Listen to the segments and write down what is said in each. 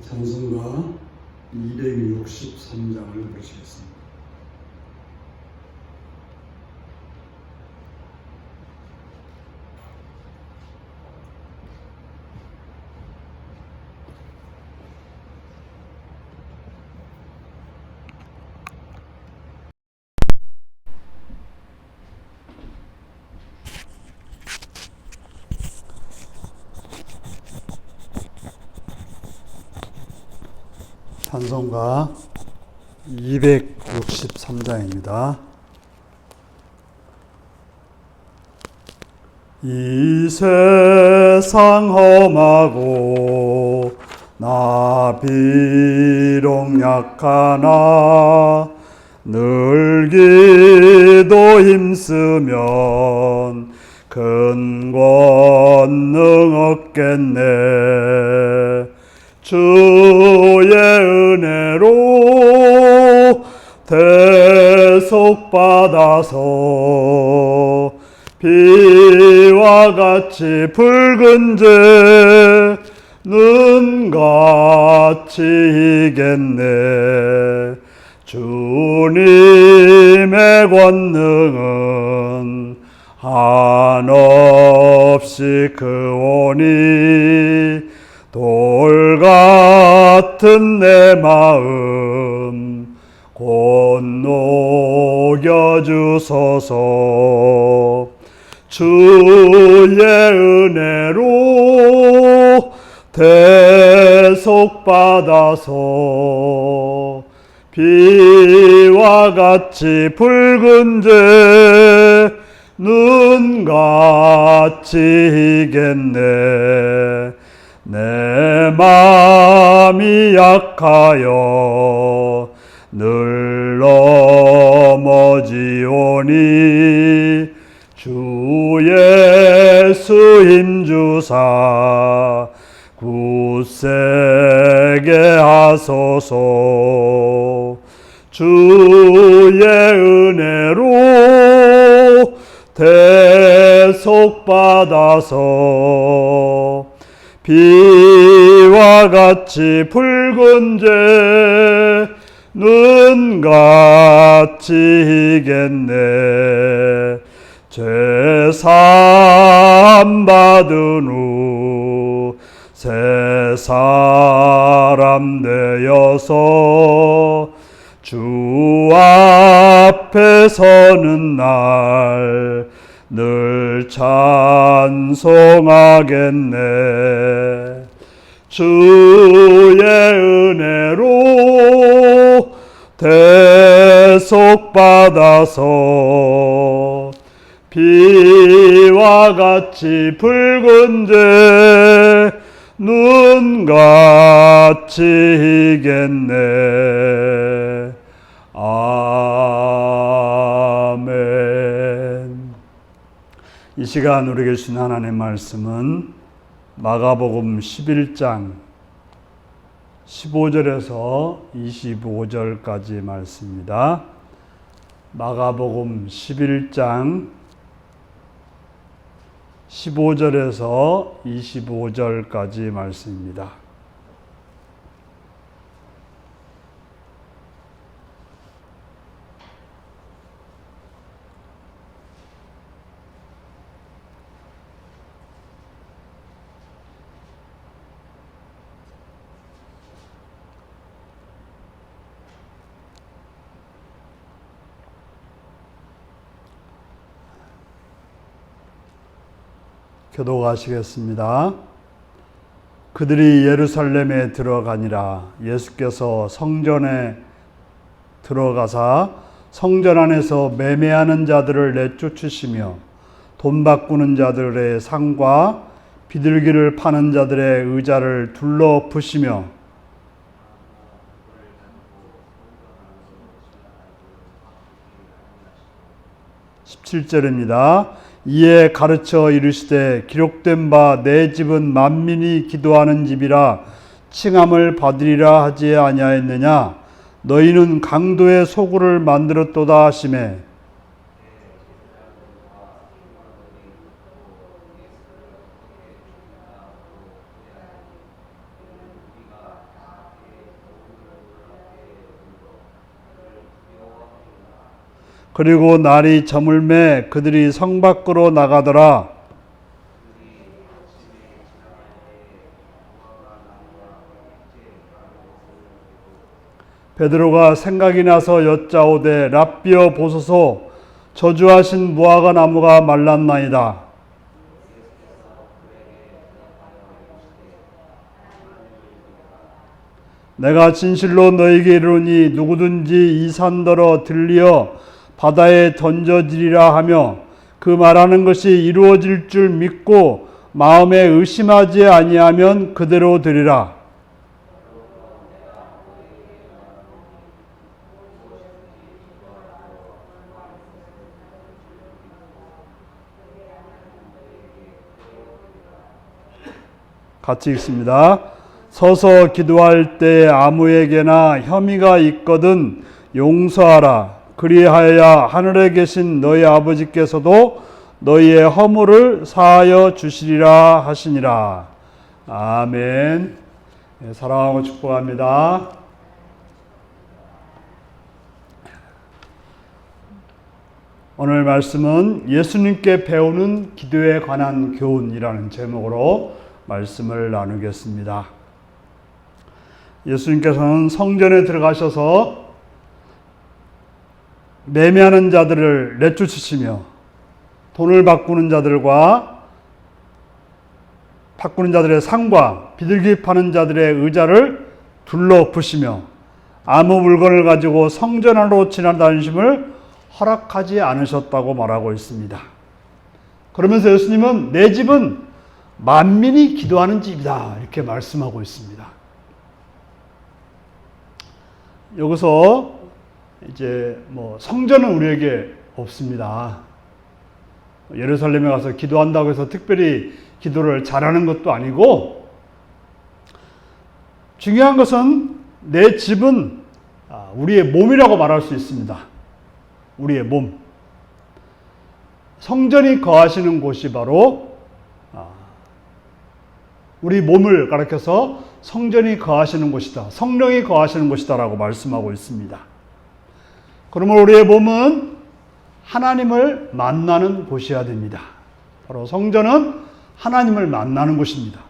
찬송가 263장을 보시겠습니다. 찬송가 263장입니다. 이 세상 험하고 나 비록 약하나 늘 기도 힘쓰면 큰 권능 얻겠네. 주의 은혜로 대속받아서 비와 같이 붉은 재 눈같이 이겠네. 주님의 권능은 한없이 크오니 돌 같은 내 마음 곧 녹여주소서. 주의 은혜로 대속받아서 비와 같이 붉은 재 눈같이 이겠네. 내 마음이 약하여 늘 넘어지오니 주 예수 힘주사 굳세게 하소서. 주의 은혜로 대속받아서 비와 같이 붉은 재 눈같이 이겠네. 죄사함 받은 후 새 사람 되어서 주 앞에 서는 날 늘 찬송하겠네. 주의 은혜로 대속받아서 비와 같이 붉은 재 눈같이 이겠네. 아멘. 이 시간 우리에게 주신 하나님의 말씀은 마가복음 11장 15절에서 25절까지 말씀입니다. 마가복음 11장 15절에서 25절까지 말씀입니다. 교독하시겠습니다. 그들이 예루살렘에 들어가니라. 예수께서 성전에 들어가사 성전 안에서 매매하는 자들을 내쫓으시며 돈 바꾸는 자들의 상과 비둘기를 파는 자들의 의자를 둘러 푸시며 17절입니다. 이에 가르쳐 이르시되 기록된 바 내 집은 만민이 기도하는 집이라 칭함을 받으리라 하지 아니하였느냐. 너희는 강도의 소굴을 만들었도다 하시매 그리고 날이 저물매 그들이 성 밖으로 나가더라. 베드로가 생각이 나서 여짜오되 랍비여 보소서 저주하신 무화과 나무가 말랐나이다. 내가 진실로 너에게 이르노니 누구든지 이 산더러 들리어 바다에 던져지리라 하며 그 말하는 것이 이루어질 줄 믿고 마음에 의심하지 아니하면 그대로 되리라. 같이 읽습니다. 서서 기도할 때 아무에게나 혐의가 있거든 용서하라. 그리하여야 하늘에 계신 너희 아버지께서도 너희의 허물을 사하여 주시리라 하시니라. 아멘. 네, 사랑하고 축복합니다. 오늘 말씀은 예수님께 배우는 기도에 관한 교훈이라는 제목으로 말씀을 나누겠습니다. 예수님께서는 성전에 들어가셔서 매매하는 자들을 내쫓으시며 돈을 바꾸는 자들과 바꾸는 자들의 상과 비둘기 파는 자들의 의자를 둘러엎으시며 아무 물건을 가지고 성전 안으로 지나다니심을 허락하지 않으셨다고 말하고 있습니다. 그러면서 예수님은 내 집은 만민이 기도하는 집이다 이렇게 말씀하고 있습니다. 여기서 이제 성전은 우리에게 없습니다. 예루살렘에 가서 기도한다고 해서 특별히 기도를 잘하는 것도 아니고, 중요한 것은 내 집은 우리의 몸이라고 말할 수 있습니다. 우리의 몸. 성전이 거하시는 곳이 바로 우리 몸을 가리켜서 성전이 거하시는 곳이다, 성령이 거하시는 곳이다라고 말씀하고 있습니다. 그러면 우리의 몸은 하나님을 만나는 곳이어야 됩니다. 바로 성전은 하나님을 만나는 곳입니다.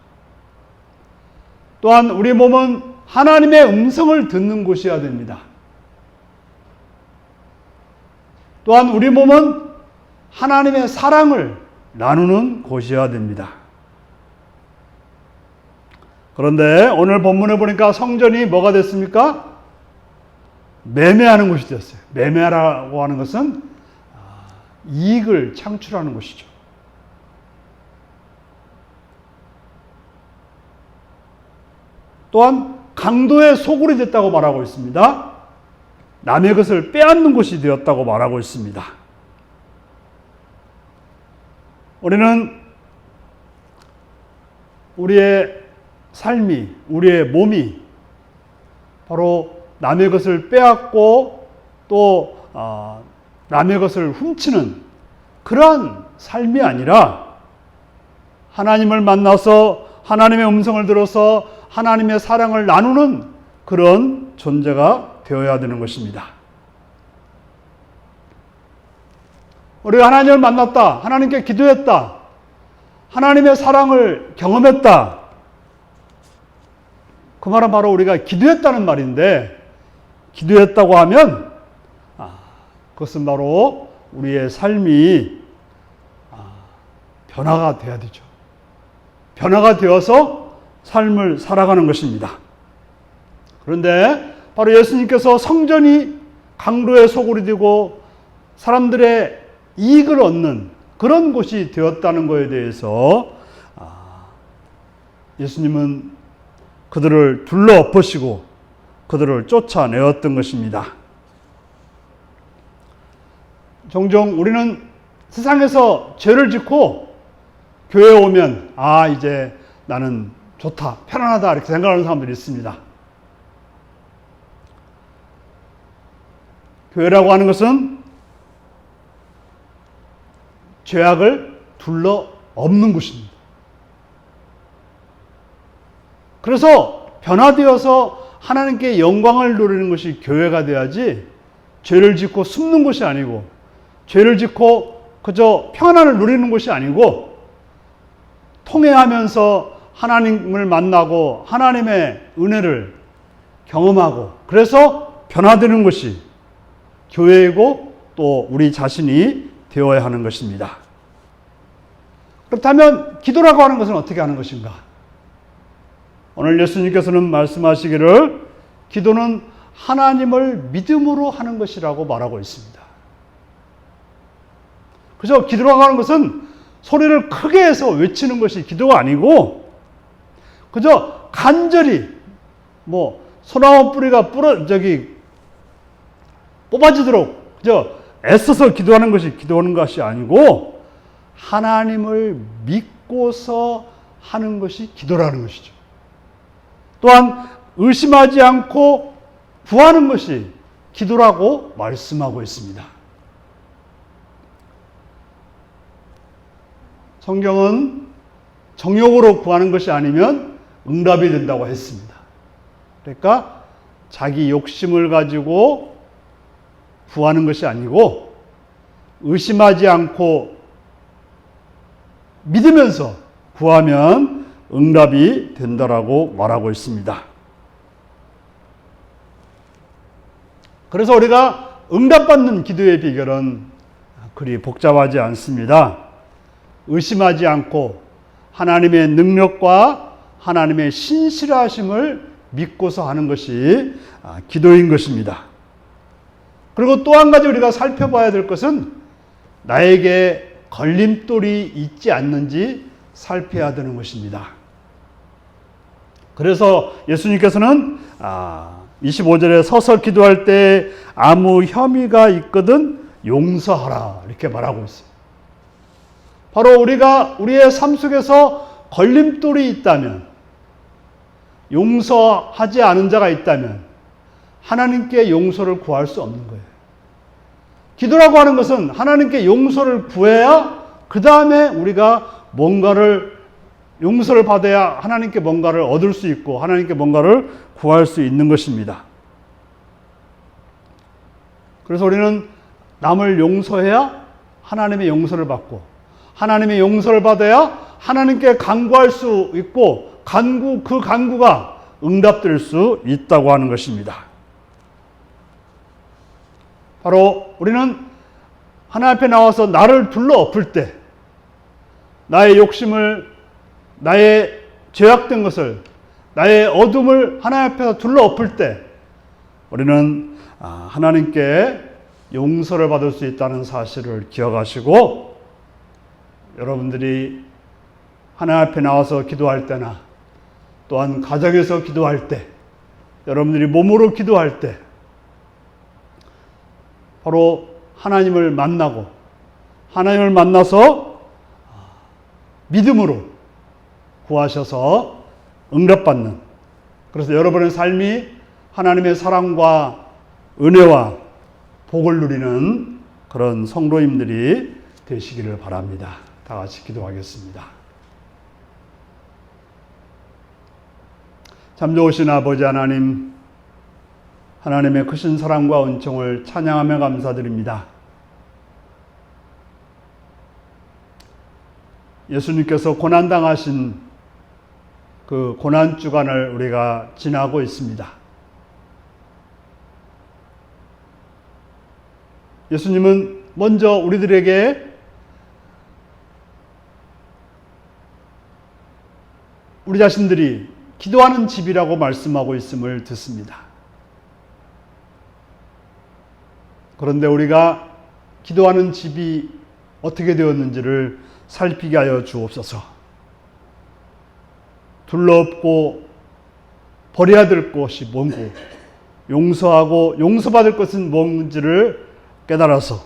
또한 우리 몸은 하나님의 음성을 듣는 곳이어야 됩니다. 또한 우리 몸은 하나님의 사랑을 나누는 곳이어야 됩니다. 그런데 오늘 본문에 보니까 성전이 뭐가 됐습니까? 매매하는 곳이 되었어요. 매매라고 하는 것은 이익을 창출하는 것이죠. 또한 강도의 소굴이 됐다고 말하고 있습니다. 남의 것을 빼앗는 곳이 되었다고 말하고 있습니다. 우리는 우리의 삶이, 우리의 몸이 바로 남의 것을 빼앗고 또 남의 것을 훔치는 그러한 삶이 아니라 하나님을 만나서 하나님의 음성을 들어서 하나님의 사랑을 나누는 그런 존재가 되어야 되는 것입니다. 우리가 하나님을 만났다, 하나님께 기도했다, 하나님의 사랑을 경험했다, 그 말은 바로 우리가 기도했다는 말인데, 기도했다고 하면 그것은 바로 우리의 삶이 변화가 돼야 되죠. 변화가 되어서 삶을 살아가는 것입니다. 그런데 바로 예수님께서 성전이 강도의 소굴이 되고 사람들의 이익을 얻는 그런 곳이 되었다는 것에 대해서 예수님은 그들을 둘러엎으시고 그들을 쫓아내었던 것입니다. 종종 우리는 세상에서 죄를 짓고 교회에 오면 이제 나는 좋다, 편안하다 이렇게 생각하는 사람들이 있습니다. 교회라고 하는 것은 죄악을 둘러엎는 곳입니다. 그래서 변화되어서 하나님께 영광을 누리는 것이 교회가 돼야지, 죄를 짓고 숨는 곳이 아니고 죄를 짓고 그저 평안을 누리는 것이 아니고 통회하면서 하나님을 만나고 하나님의 은혜를 경험하고 그래서 변화되는 것이 교회이고 또 우리 자신이 되어야 하는 것입니다. 그렇다면 기도라고 하는 것은 어떻게 하는 것인가? 오늘 예수님께서는 말씀하시기를 기도는 하나님을 믿음으로 하는 것이라고 말하고 있습니다. 그래서 기도라고 하는 것은 소리를 크게 해서 외치는 것이 기도가 아니고 그저 간절히 소나무 뿌리가 뽑아지도록 그저 애써서 기도하는 것이 기도하는 것이 아니고 하나님을 믿고서 하는 것이 기도라는 것이죠. 또한 의심하지 않고 구하는 것이 기도라고 말씀하고 있습니다. 성경은 정욕으로 구하는 것이 아니면 응답이 된다고 했습니다. 그러니까 자기 욕심을 가지고 구하는 것이 아니고 의심하지 않고 믿으면서 구하면 응답이 된다라고 말하고 있습니다. 그래서 우리가 응답받는 기도의 비결은 그리 복잡하지 않습니다. 의심하지 않고 하나님의 능력과 하나님의 신실하심을 믿고서 하는 것이 기도인 것입니다. 그리고 또 한 가지 우리가 살펴봐야 될 것은 나에게 걸림돌이 있지 않는지 살펴야 되는 것입니다. 그래서 예수님께서는 25절에 서서 기도할 때 아무 혐의가 있거든 용서하라 이렇게 말하고 있어요. 바로 우리가 우리의 삶 속에서 걸림돌이 있다면, 용서하지 않은 자가 있다면 하나님께 용서를 구할 수 없는 거예요. 기도라고 하는 것은 하나님께 용서를 구해야 그 다음에 우리가 용서를 받아야 하나님께 뭔가를 얻을 수 있고 하나님께 뭔가를 구할 수 있는 것입니다. 그래서 우리는 남을 용서해야 하나님의 용서를 받고 하나님의 용서를 받아야 하나님께 간구할 수 있고 그 간구가 응답될 수 있다고 하는 것입니다. 바로 우리는 하나님 앞에 나와서 나를 둘러엎을 때 나의 욕심을, 나의 죄악된 것을, 나의 어둠을 하나님 앞에서 둘러엎을 때 우리는 하나님께 용서를 받을 수 있다는 사실을 기억하시고 여러분들이 하나님 앞에 나와서 기도할 때나 또한 가정에서 기도할 때 여러분들이 몸으로 기도할 때 바로 하나님을 만나고 하나님을 만나서 믿음으로 구하셔서 응답받는, 그래서 여러분의 삶이 하나님의 사랑과 은혜와 복을 누리는 그런 성도님들이 되시기를 바랍니다. 다 같이 기도하겠습니다. 참 좋으신 아버지 하나님, 하나님의 크신 사랑과 은총을 찬양하며 감사드립니다. 예수님께서 고난당하신 그 고난주간을 우리가 지나고 있습니다. 예수님은 먼저 우리들에게 우리 자신들이 기도하는 집이라고 말씀하고 있음을 듣습니다. 그런데 우리가 기도하는 집이 어떻게 되었는지를 살피게 하여 주옵소서. 둘러엎고 버려야 될 것이 뭔고, 용서하고 용서받을 것은 뭔지를 깨달아서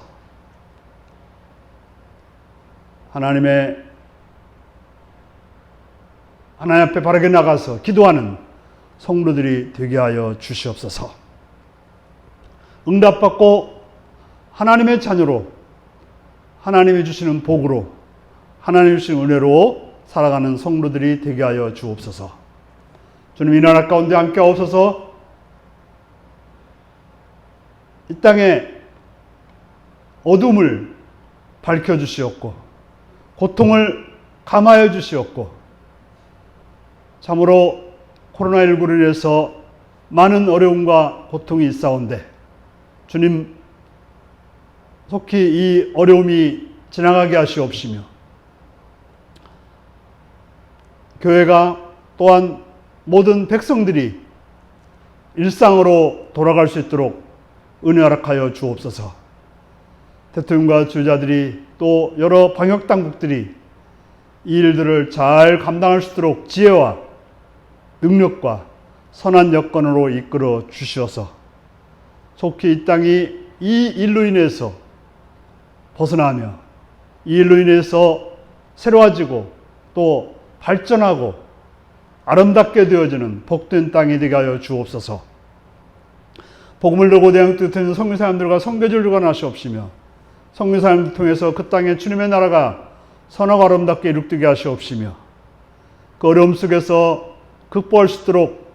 하나님 앞에 바르게 나가서 기도하는 성도들이 되게 하여 주시옵소서. 응답받고 하나님의 자녀로, 하나님이 주시는 복으로, 하나님이 주시는 은혜로 살아가는 성도들이 되게 하여 주옵소서. 주님, 이 나라 가운데 함께 하옵소서. 이 땅에 어둠을 밝혀주시옵고 고통을 감하여 주시옵고 참으로 코로나19로 인해서 많은 어려움과 고통이 있사온데 주님 속히 이 어려움이 지나가게 하시옵시며 교회가 또한 모든 백성들이 일상으로 돌아갈 수 있도록 은혜 허락하여 주옵소서. 대통령과 주자들이 또 여러 방역당국들이 이 일들을 잘 감당할 수 있도록 지혜와 능력과 선한 여건으로 이끌어 주시어서 속히 이 땅이 이 일로 인해서 벗어나며 이 일로 인해서 새로워지고 또 발전하고 아름답게 되어지는 복된 땅이 되게 하여 주옵소서. 복음을 들고 대한 뜻은 성교 사람들과 성교제를 주관하시옵시며 성교 사람들 통해서 그 땅에 주님의 나라가 선하고 아름답게 이룩되게 하시옵시며 그 어려움 속에서 극복할 수 있도록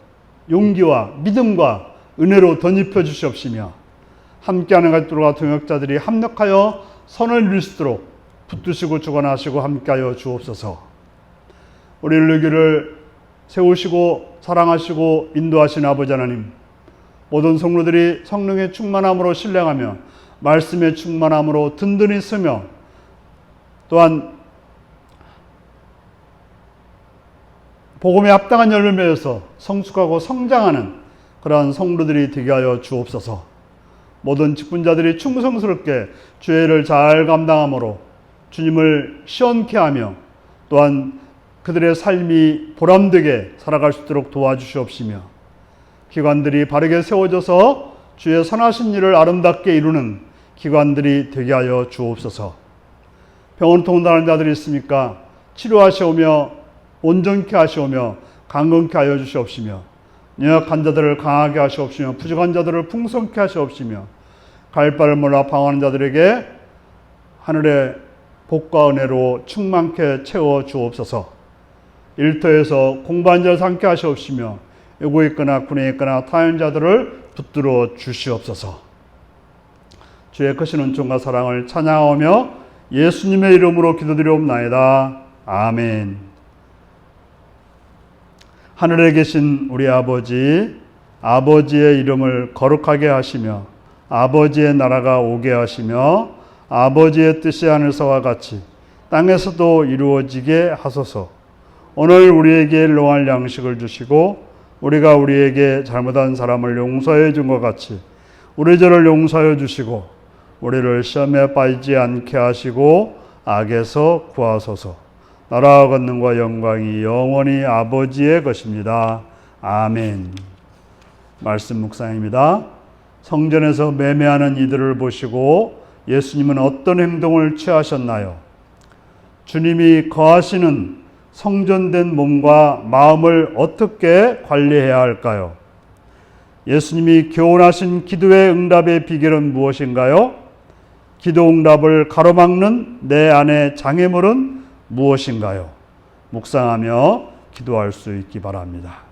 용기와 믿음과 은혜로 덧입혀 주시옵시며 함께하는 가족들과 동역자들이 합력하여 선을 이룰 수 있도록 붙드시고 주관하시고 함께하여 주옵소서. 우리 인류교를 세우시고 사랑하시고 인도하신 아버지 하나님, 모든 성도들이 성령의 충만함으로 신뢰하며 말씀의 충만함으로 든든히 서며 또한 복음에 합당한 열매를 맺어서 성숙하고 성장하는 그러한 성도들이 되게 하여 주옵소서. 모든 직분자들이 충성스럽게 주의 일을 잘 감당함으로 주님을 시원케 하며 또한 그들의 삶이 보람되게 살아갈 수 있도록 도와주시옵시며 기관들이 바르게 세워져서 주의 선하신 일을 아름답게 이루는 기관들이 되게 하여 주옵소서. 병원 통달하는 자들이 있습니까? 치료하시오며 온전케 하시오며 강건케 하여 주시옵시며 연약한 자들을 강하게 하시옵시며 부족한 자들을 풍성케 하시옵시며 갈 바를 몰라 방황하는 자들에게 하늘의 복과 은혜로 충만케 채워 주옵소서. 일터에서 공부한 자를 삼게 하시옵시며 요구 있거나 군에 있거나 타연자들을 붙들어 주시옵소서. 주의 크신 은총과 사랑을 찬양하며 예수님의 이름으로 기도드리옵나이다. 아멘. 하늘에 계신 우리 아버지, 아버지의 이름을 거룩하게 하시며 아버지의 나라가 오게 하시며 아버지의 뜻이 하늘서와 같이 땅에서도 이루어지게 하소서. 오늘 우리에게 일용할 양식을 주시고 우리가 우리에게 잘못한 사람을 용서해 준 것 같이 우리 죄를 용서해 주시고 우리를 시험에 빠지지 않게 하시고 악에서 구하소서. 나라와 권능과 영광이 영원히 아버지의 것입니다. 아멘. 말씀 묵상입니다. 성전에서 매매하는 이들을 보시고 예수님은 어떤 행동을 취하셨나요? 주님이 거하시는 성전된 몸과 마음을 어떻게 관리해야 할까요? 예수님이 교훈하신 기도의 응답의 비결은 무엇인가요? 기도 응답을 가로막는 내 안의 장애물은 무엇인가요? 묵상하며 기도할 수 있기 바랍니다.